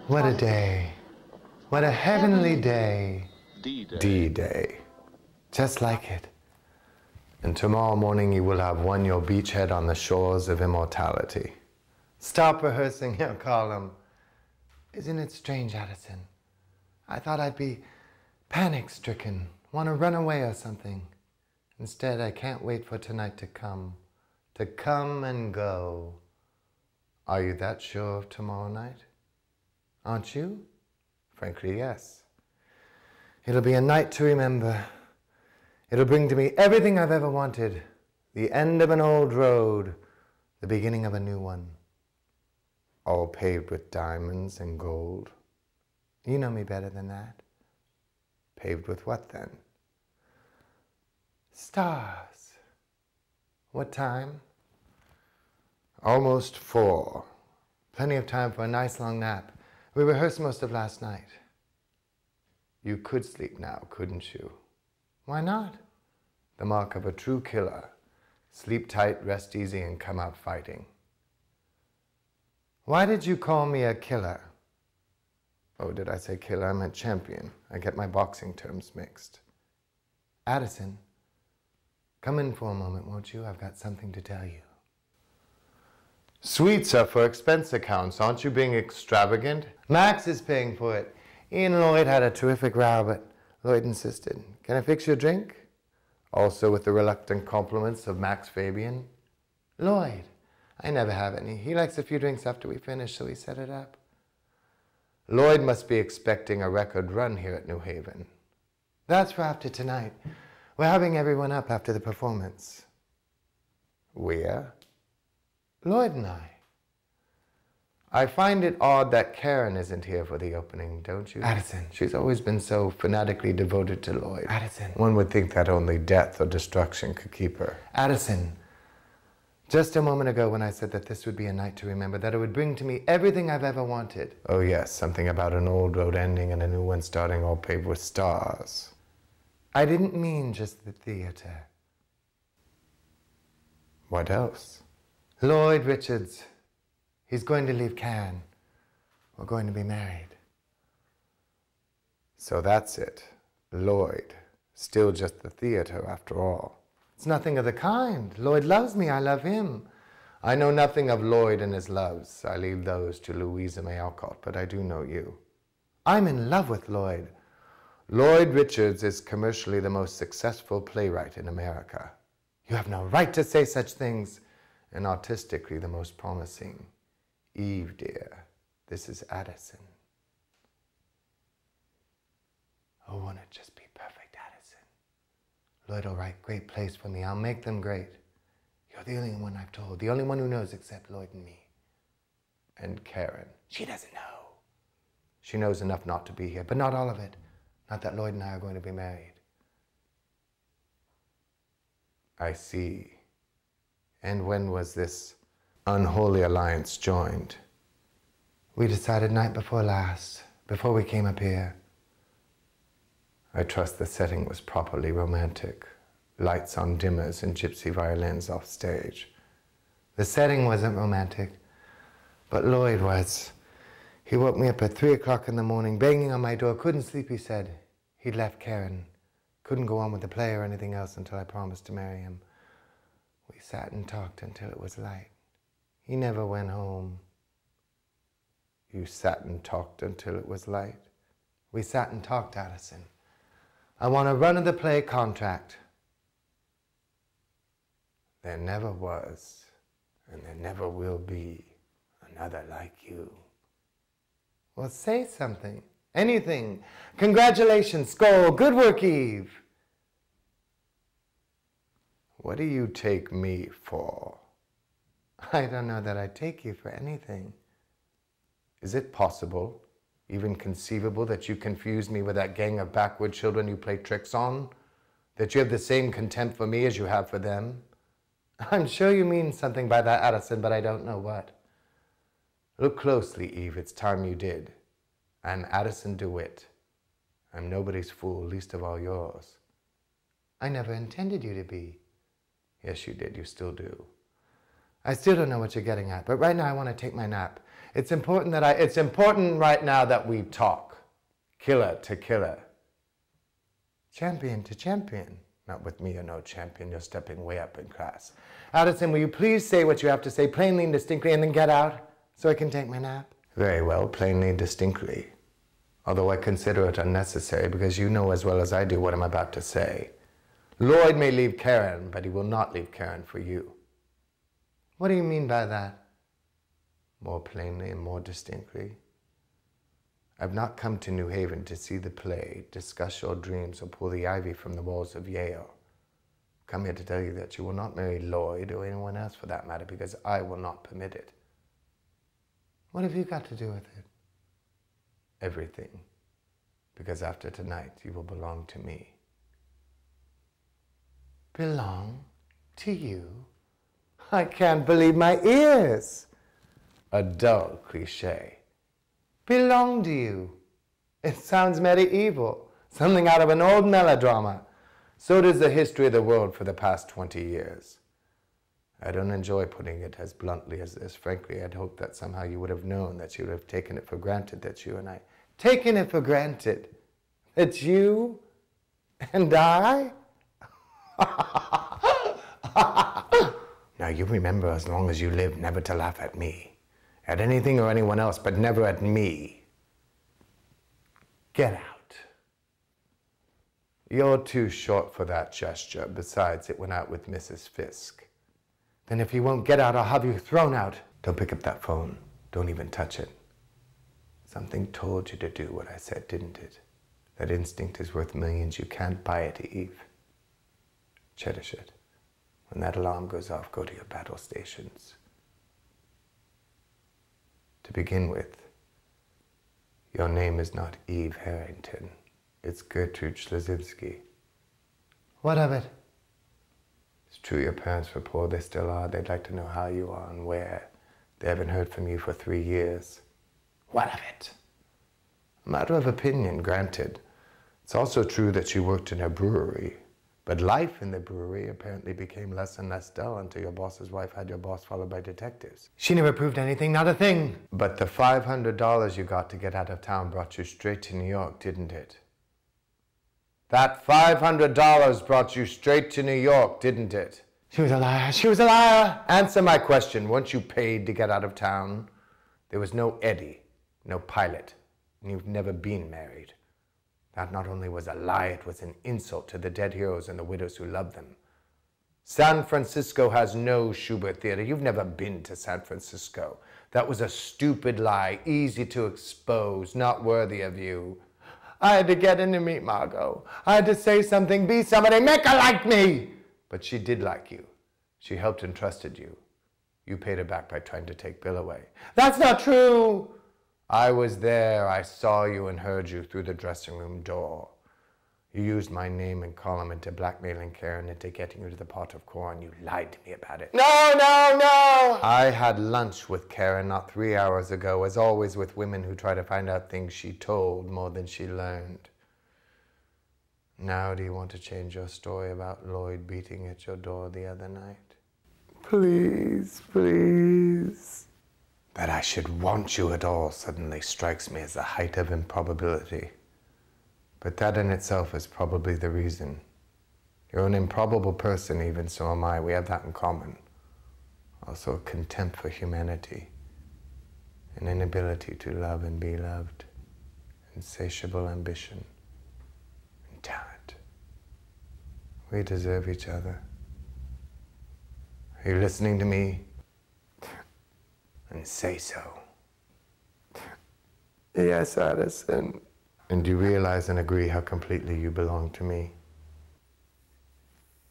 What a day. What a heavenly day. D-Day. D-Day. Just like it. And tomorrow morning you will have won your beachhead on the shores of immortality. Stop rehearsing your column. Isn't it strange, Addison? I thought I'd be panic-stricken, want to run away or something. Instead, I can't wait for tonight to come and go. Are you that sure of tomorrow night? Aren't you? Frankly, yes. It'll be a night to remember. It'll bring to me everything I've ever wanted. The end of an old road, the beginning of a new one. All paved with diamonds and gold. You know me better than that. Paved with what then? Stars. What time? Almost 4. Plenty of time for a nice long nap. We rehearsed most of last night. You could sleep now, couldn't you? Why not? The mark of a true killer. Sleep tight, rest easy, and come out fighting. Why did you call me a killer? Oh, did I say killer? I meant champion. I get my boxing terms mixed. Addison, come in for a moment, won't you? I've got something to tell you. Sweets are for expense accounts. Aren't you being extravagant? Max is paying for it. Ian and Lloyd had a terrific row, but Lloyd insisted. Can I fix your drink? Also with the reluctant compliments of Max Fabian. Lloyd, I never have any. He likes a few drinks after we finish, so he set it up. Lloyd must be expecting a record run here at New Haven. That's for after tonight. We're having everyone up after the performance. We're? Lloyd and I. I find it odd that Karen isn't here for the opening, don't you? Addison. She's always been so fanatically devoted to Lloyd. Addison. One would think that only death or destruction could keep her. Addison. Just a moment ago when I said that this would be a night to remember, that it would bring to me everything I've ever wanted. Oh yes, something about an old road ending and a new one starting, all paved with stars. I didn't mean just the theater. What else? Lloyd Richards. He's going to leave Cannes. We're going to be married. So that's it. Lloyd. Still just the theater after all. It's nothing of the kind. Lloyd loves me. I love him. I know nothing of Lloyd and his loves. I leave those to Louisa May Alcott, but I do know you. I'm in love with Lloyd. Lloyd Richards is commercially the most successful playwright in America. You have no right to say such things. And artistically the most promising. Eve, dear, this is Addison. Oh, won't it just be perfect, Addison? Lloyd will write great plays for me. I'll make them great. You're the only one I've told, the only one who knows except Lloyd and me. And Karen. She doesn't know. She knows enough not to be here, but not all of it. Not that Lloyd and I are going to be married. I see. And when was this unholy alliance joined? We decided night before last, before we came up here. I trust the setting was properly romantic. Lights on dimmers and gypsy violins off stage. The setting wasn't romantic, but Lloyd was. He woke me up at 3 o'clock in the morning, banging on my door. Couldn't sleep, he said. He'd left Karen. Couldn't go on with the play or anything else until I promised to marry him. We sat and talked until it was light. He never went home. You sat and talked until it was light? We sat and talked, Addison. I want a run-of-the-play contract. There never was, and there never will be, another like you. Well, say something. Anything. Congratulations, Skull. Good work, Eve. What do you take me for? I don't know that I take you for anything. Is it possible, even conceivable, that you confuse me with that gang of backward children you play tricks on? That you have the same contempt for me as you have for them? I'm sure you mean something by that, Addison, but I don't know what. Look closely, Eve. It's time you did. I'm Addison DeWitt. I'm nobody's fool, least of all yours. I never intended you to be. Yes, you did. You still do. I still don't know what you're getting at, but right now I want to take my nap. It's important right now that we talk. Killer to killer. Champion to champion. Not with me, you're no champion. You're stepping way up in class. Addison, will you please say what you have to say plainly and distinctly and then get out so I can take my nap? Very well, plainly and distinctly. Although I consider it unnecessary because you know as well as I do what I'm about to say. Lloyd may leave Karen, but he will not leave Karen for you. What do you mean by that? More plainly and more distinctly. I've not come to New Haven to see the play, discuss your dreams, or pull the ivy from the walls of Yale. I've come here to tell you that you will not marry Lloyd or anyone else for that matter because I will not permit it. What have you got to do with it? Everything. Because after tonight, you will belong to me. Belong to you? I can't believe my ears. A dull cliche. Belong to you. It sounds medieval, something out of an old melodrama. So does the history of the world for the past 20 years. I don't enjoy putting it as bluntly as this. Frankly, I'd hoped that somehow you would have known, that you would have taken it for granted that you and I... Taken it for granted? That you and I? Now you remember, as long as you live, never to laugh at me. At anything or anyone else, but never at me. Get out. You're too short for that gesture. Besides, it went out with Mrs. Fisk. Then if you won't get out, I'll have you thrown out. Don't pick up that phone. Don't even touch it. Something told you to do what I said, didn't it? That instinct is worth millions. You can't buy it, Eve. Cherish it. When that alarm goes off, go to your battle stations. To begin with, your name is not Eve Harrington. It's Gertrude Schlesewski. What of it? It's true your parents were poor. They still are. They'd like to know how you are and where. They haven't heard from you for 3 years. What of it? A matter of opinion, granted. It's also true that you worked in a brewery. But life in the brewery apparently became less and less dull until your boss's wife had your boss followed by detectives. She never proved anything, not a thing. But the $500 you got to get out of town brought you straight to New York, didn't it? That $500 brought you straight to New York, didn't it? She was a liar. She was a liar. Answer my question. Weren't you paid to get out of town? There was no Eddie, no pilot, and you've never been married. That not only was a lie, it was an insult to the dead heroes and the widows who loved them. San Francisco has no Schubert Theater. You've never been to San Francisco. That was a stupid lie, easy to expose, not worthy of you. I had to get in to meet Margot. I had to say something, be somebody, make her like me. But she did like you. She helped and trusted you. You paid her back by trying to take Bill away. That's not true. I was there. I saw you and heard you through the dressing room door. You used my name and column into blackmailing Karen into getting you to the pot of corn. You lied to me about it. No, no, no! I had lunch with Karen not 3 hours ago, as always with women who try to find out things she told more than she learned. Now do you want to change your story about Lloyd beating at your door the other night? Please, please. That I should want you at all suddenly strikes me as the height of improbability. But that in itself is probably the reason. You're an improbable person, even so am I. We have that in common. Also a contempt for humanity, an inability to love and be loved, insatiable ambition, and talent. We deserve each other. Are you listening to me? And say so. Yes, Addison. And do you realize and agree how completely you belong to me?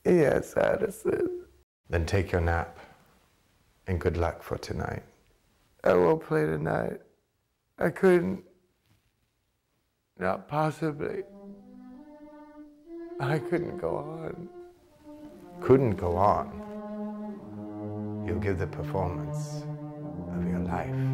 Yes, Addison. Then take your nap, and good luck for tonight. I won't play tonight. I couldn't. Not possibly. I couldn't go on. Couldn't go on? You'll give the performance of your life.